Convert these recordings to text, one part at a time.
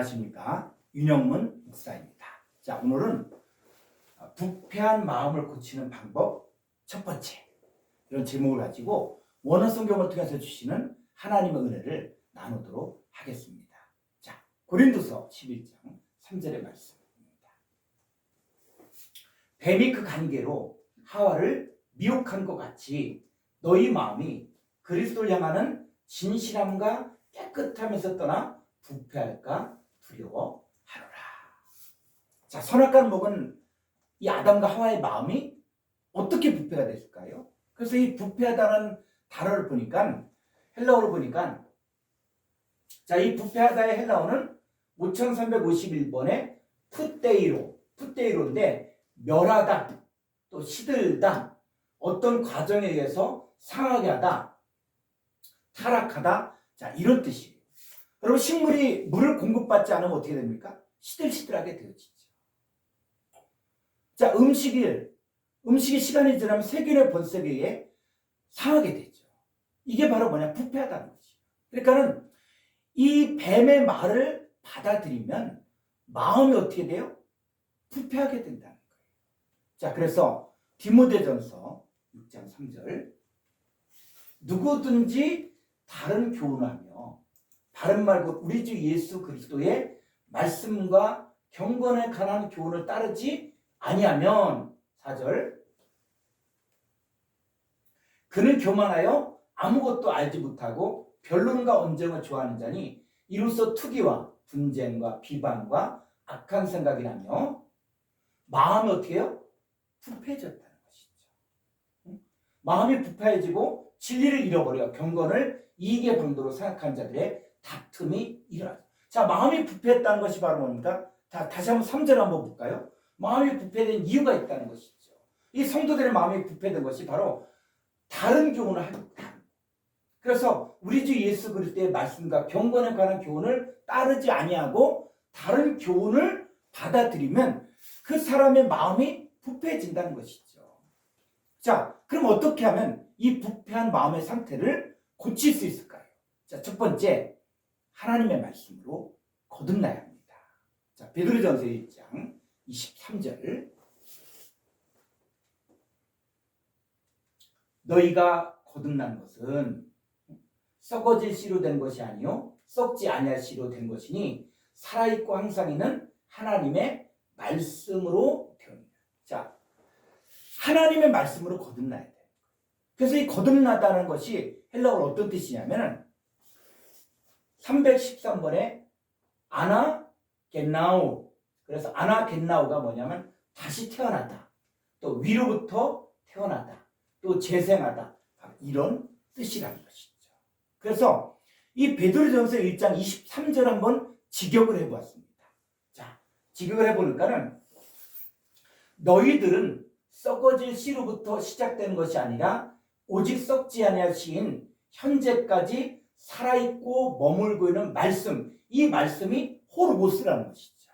안녕하십니까. 윤영문 목사입니다. 자, 오늘은 부패한 마음을 고치는 방법 첫 번째, 이런 제목을 가지고 원어 성경을 통해서 주시는 하나님의 은혜를 나누도록 하겠습니다. 자, 고린도서 11장 3절의 말씀입니다. 뱀이 그 관계로 하와를 미혹한 것 같이 너희 마음이 그리스도를 향하는 진실함과 깨끗함에서 떠나 부패할까 두려워하노라. 자, 선악과를 먹은 이 아담과 하와의 마음이 어떻게 부패가 됐을까요? 그래서 이 부패하다는 단어를 보니까, 헬라어를 보니까, 자, 이 부패하다의 헬라어는 5351번의 푸테이로인데, 멸하다, 또 시들다, 어떤 과정에 의해서 상하게 하다, 타락하다, 자, 이런 뜻이에요. 여러분, 식물이 물을 공급받지 않으면 어떻게 됩니까? 시들시들하게 되어지죠. 자, 음식이 시간이 지나면 세균의 번식에 의해 상하게 되죠. 이게 바로 뭐냐? 부패하다는 거지. 그러니까는 이 뱀의 말을 받아들이면 마음이 어떻게 돼요? 부패하게 된다는 거예요. 자, 그래서 디모데전서 6장 3절, 누구든지 다른 교훈하며 다른 말고 우리 주 예수 그리스도의 말씀과 경건에 관한 교훈을 따르지 아니하면, 4절, 그는 교만하여 아무것도 알지 못하고 변론과 언쟁을 좋아하는 자니 이로써 투기와 분쟁과 비방과 악한 생각이 나며 마음이 어떻게 해요? 부패해졌다는 것이죠. 마음이 부패해지고 진리를 잃어버려 경건을 이익의 방도로 생각한 자들의 다툼이 일어나죠. 자, 마음이 부패했다는 것이 바로 뭡니까? 다시 한번 3절 한번 볼까요? 마음이 부패된 이유가 있다는 것이죠. 이 성도들의 마음이 부패된 것이 바로 다른 교훈을 한다. 그래서 우리 주 예수 그리스도의 말씀과 경건에 관한 교훈을 따르지 아니하고 다른 교훈을 받아들이면 그 사람의 마음이 부패해진다는 것이죠. 자, 그럼 어떻게 하면 이 부패한 마음의 상태를 고칠 수 있을까요? 자, 첫 번째, 하나님의 말씀으로 거듭나야 합니다. 자, 베드로전서 1장 23절, 너희가 거듭난 것은 썩어질 씨로 된 것이 아니요 썩지 아니할 씨로 된 것이니 살아있고 항상 있는 하나님의 말씀으로 되었느니라. 자, 하나님의 말씀으로 거듭나야 돼요. 그래서 이 거듭나다는 것이 헬라어로 어떤 뜻이냐면 313번에 아나겟나오, 그래서 아나겟나오가 뭐냐면 다시 태어나다, 또 위로부터 태어나다, 또 재생하다, 이런 뜻이라는 것이죠. 그래서 이 베드로전서 1장 23절 한번 직역을 해보았습니다. 자, 직역을 해보니까는 너희들은 썩어질 씨로부터 시작되는 것이 아니라 오직 썩지 아니할 씨인 현재까지 살아있고 머물고 있는 말씀, 이 말씀이 호르고스라는 것이죠.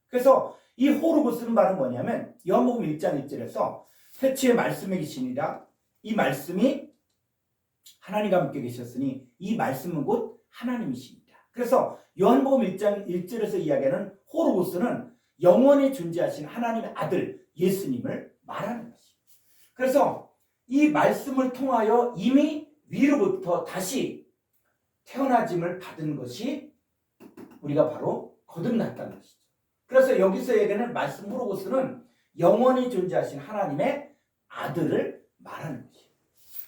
그래서 이 호르고스는 바로 뭐냐면 요한복음 1장 1절에서 태초에 말씀이 계시니라, 이 말씀이 하나님과 함께 계셨으니 이 말씀은 곧 하나님이십니다. 그래서 요한복음 1장 1절에서 이야기하는 호르고스는 영원히 존재하신 하나님의 아들 예수님을 말하는 것입니다. 그래서 이 말씀을 통하여 이미 위로부터 다시 태어나짐을 받은 것이 우리가 바로 거듭났다는 것이죠. 그래서 여기서 얘기하는 말씀 호르고스는 영원히 존재하신 하나님의 아들을 말하는 것이에요.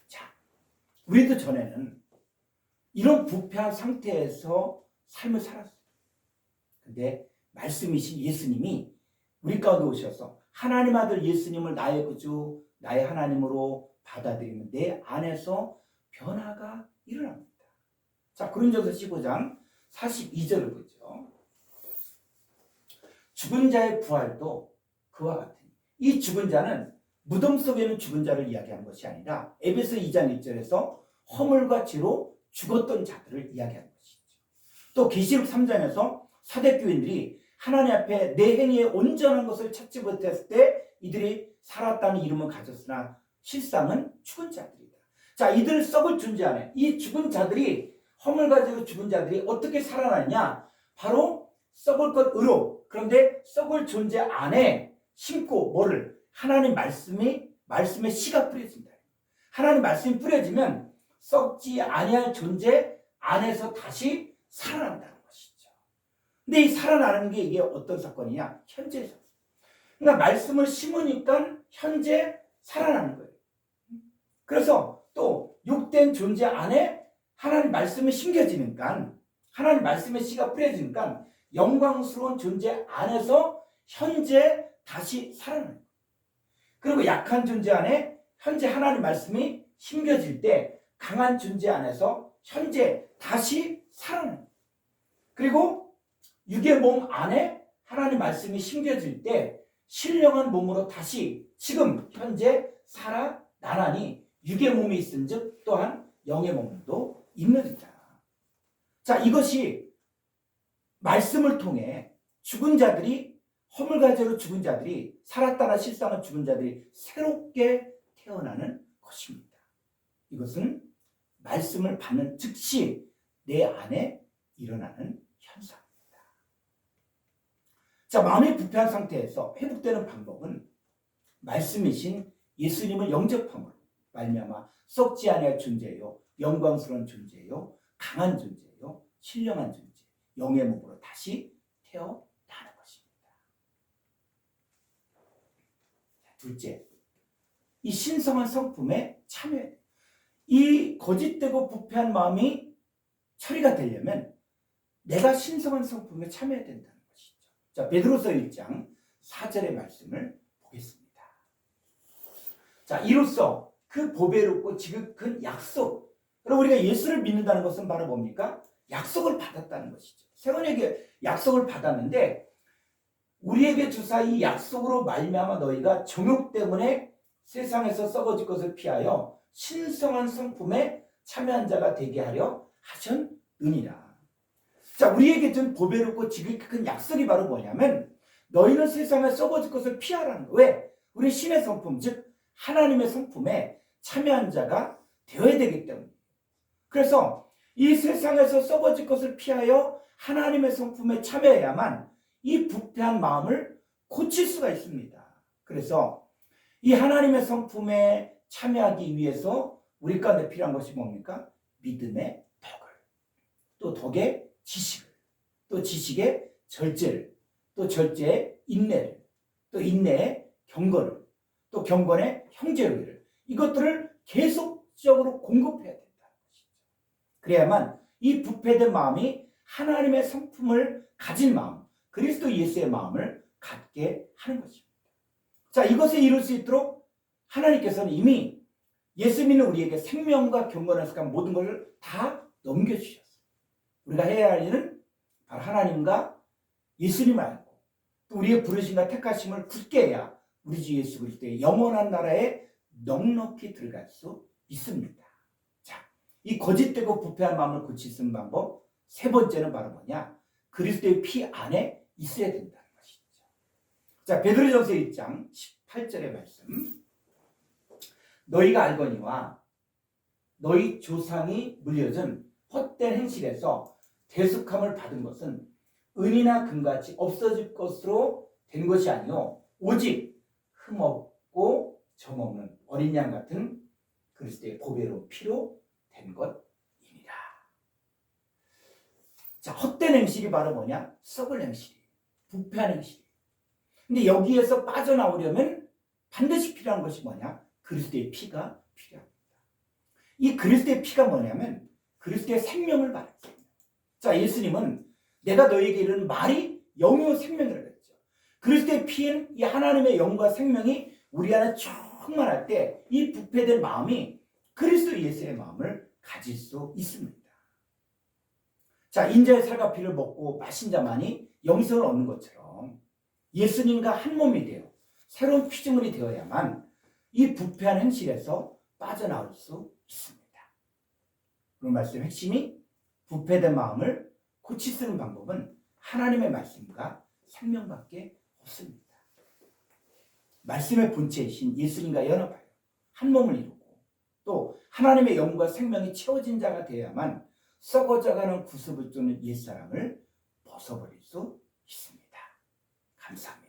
자, 우리도 전에는 이런 부패한 상태에서 삶을 살았어요. 근데 말씀이신 예수님이 우리 가운데 오셔서 하나님 아들 예수님을 나의 구주, 나의 하나님으로 받아들이면 내 안에서 변화가 일어납니다. 자, 고린도서 15장 42절을 보죠. 죽은 자의 부활도 그와 같으니, 이 죽은 자는 무덤 속에 있는 죽은 자를 이야기한 것이 아니라 에베소 2장 1절에서 허물과 죄로 죽었던 자들을 이야기하는 것이죠. 또 계시록 3장에서 사대교인들이 하나님 앞에 내 행위에 온전한 것을 찾지 못했을 때 이들이 살았다는 이름을 가졌으나 실상은 죽은 자들이다. 자, 이들 썩을 존재 안에 이 죽은 자들이, 허물 가지고 죽은 자들이 어떻게 살아나냐? 바로 썩을 것 의로, 그런데 썩을 존재 안에 심고 뭐를? 하나님 말씀의 씨가 뿌려진다. 하나님 말씀이 뿌려지면 썩지 아니할 존재 안에서 다시 살아난다는 것이죠. 근데 이 살아나는 게 이게 어떤 사건이냐? 현재 사건. 그러니까 말씀을 심으니까 현재 살아나는 거예요. 그래서 또 육된 존재 안에 하나님 말씀이 심겨지니까, 하나님 말씀의 씨가 뿌려지니까 영광스러운 존재 안에서 현재 다시 살아나는 거예요. 그리고 약한 존재 안에 현재 하나님 말씀이 심겨질 때 강한 존재 안에서 현재 다시 살아나는 거예요. 그리고 육의 몸 안에 하나님 말씀이 심겨질 때 신령한 몸으로 다시 지금 현재 살아나나니 육의 몸이 있은즉 또한 영의 몸도 있느니라. 자, 이것이 말씀을 통해 죽은 자들이, 허물과제로 죽은 자들이, 살았다나 실상은 죽은 자들이 새롭게 태어나는 것입니다. 이것은 말씀을 받는 즉시 내 안에 일어나는 현상입니다. 자, 마음이 부패한 상태에서 회복되는 방법은 말씀이신 예수님을 영접함으로 말미암아 썩지 아니할 존재요, 영광스러운 존재요, 강한 존재요, 신령한 존재, 영의 몸으로 다시 태어나는 것입니다. 둘째, 이 신성한 성품에 참여해. 이 거짓되고 부패한 마음이 처리가 되려면 내가 신성한 성품에 참여해야 된다는 것이죠. 자, 베드로서 1장 4절의 말씀을 보겠습니다. 자, 이로써 그 보배롭고 지극한 약속. 그럼 우리가 예수를 믿는다는 것은 바로 뭡니까? 약속을 받았다는 것이죠. 세원에게 약속을 받았는데 우리에게 주사 이 약속으로 말미암아 너희가 정욕 때문에 세상에서 썩어질 것을 피하여 신성한 성품에 참여한 자가 되게 하려 하셨느니라. 자, 우리에게 준 보배롭고 지극한 약속이 바로 뭐냐면 너희는 세상에 썩어질 것을 피하라는 거예요. 왜? 우리 신의 성품, 즉 하나님의 성품에 참여한 자가 되어야 되기 때문에. 그래서 이 세상에서 썩어질 것을 피하여 하나님의 성품에 참여해야만 이 부패한 마음을 고칠 수가 있습니다. 그래서 이 하나님의 성품에 참여하기 위해서 우리 가운데 필요한 것이 뭡니까? 믿음의 덕을, 또 덕의 지식을, 또 지식의 절제를, 또 절제의 인내를, 또 인내의 경건을, 또 경건의 형제의를, 이것들을 계속적으로 공급해야 된다는 것이죠. 그래야만 이 부패된 마음이 하나님의 성품을 가진 마음, 그리스도 예수의 마음을 갖게 하는 것입니다. 자, 이것을 이룰 수 있도록 하나님께서는 이미 예수 믿는 우리에게 생명과 경건을 습관 모든 것을 다 넘겨주셨어요. 우리가 해야 할 일은 바로 하나님과 예수님을 알고 또 우리의 부르심과 택하심을 굳게 해야 우리 주 예수 그리스도의 영원한 나라에 넉넉히 들어갈 수 있습니다. 자, 이 거짓되고 부패한 마음을 고칠 수 있는 방법 세 번째는 바로 뭐냐? 그리스도의 피 안에 있어야 된다는 것이죠. 자, 베드로전서 1장 18절의 말씀. 너희가 알거니와 너희 조상이 물려준 헛된 행실에서 대속함을 받은 것은 은이나 금같이 없어질 것으로 된 것이 아니요 오직 흠없고 점없는 어린 양 같은 그리스도의 보배로운 피로 된 것입니다. 자, 헛된 행실이 바로 뭐냐? 썩을 행실이, 부패한 행실이. 근데 여기에서 빠져나오려면 반드시 필요한 것이 뭐냐? 그리스도의 피가 필요합니다. 이 그리스도의 피가 뭐냐면 그리스도의 생명을 말합니다. 자, 예수님은 내가 너희에게 이르는 말이 영이요 생명이라고 했죠. 그리스도의 피인 이 하나님의 영과 생명이 우리 안에 충만할 때 이 부패된 마음이 그리스도 예수의 마음을 가질 수 있습니다. 자, 인자의 살과 피를 먹고 마신 자만이 영생을 얻는 것처럼 예수님과 한 몸이 되어 새로운 피조물이 되어야만 이 부패한 행실에서 빠져나올 수 있습니다. 그 말씀의 핵심이 부패된 마음을 고칠 수 있는 방법은 하나님의 말씀과 생명밖에 없습니다. 말씀의 본체이신 예수님과 연합하여 한 몸을 이루고 또 하나님의 영과 생명이 채워진 자가 되어야만 썩어져가는 구습을 쫓는 옛사람을 벗어버릴 수 있습니다. 감사합니다.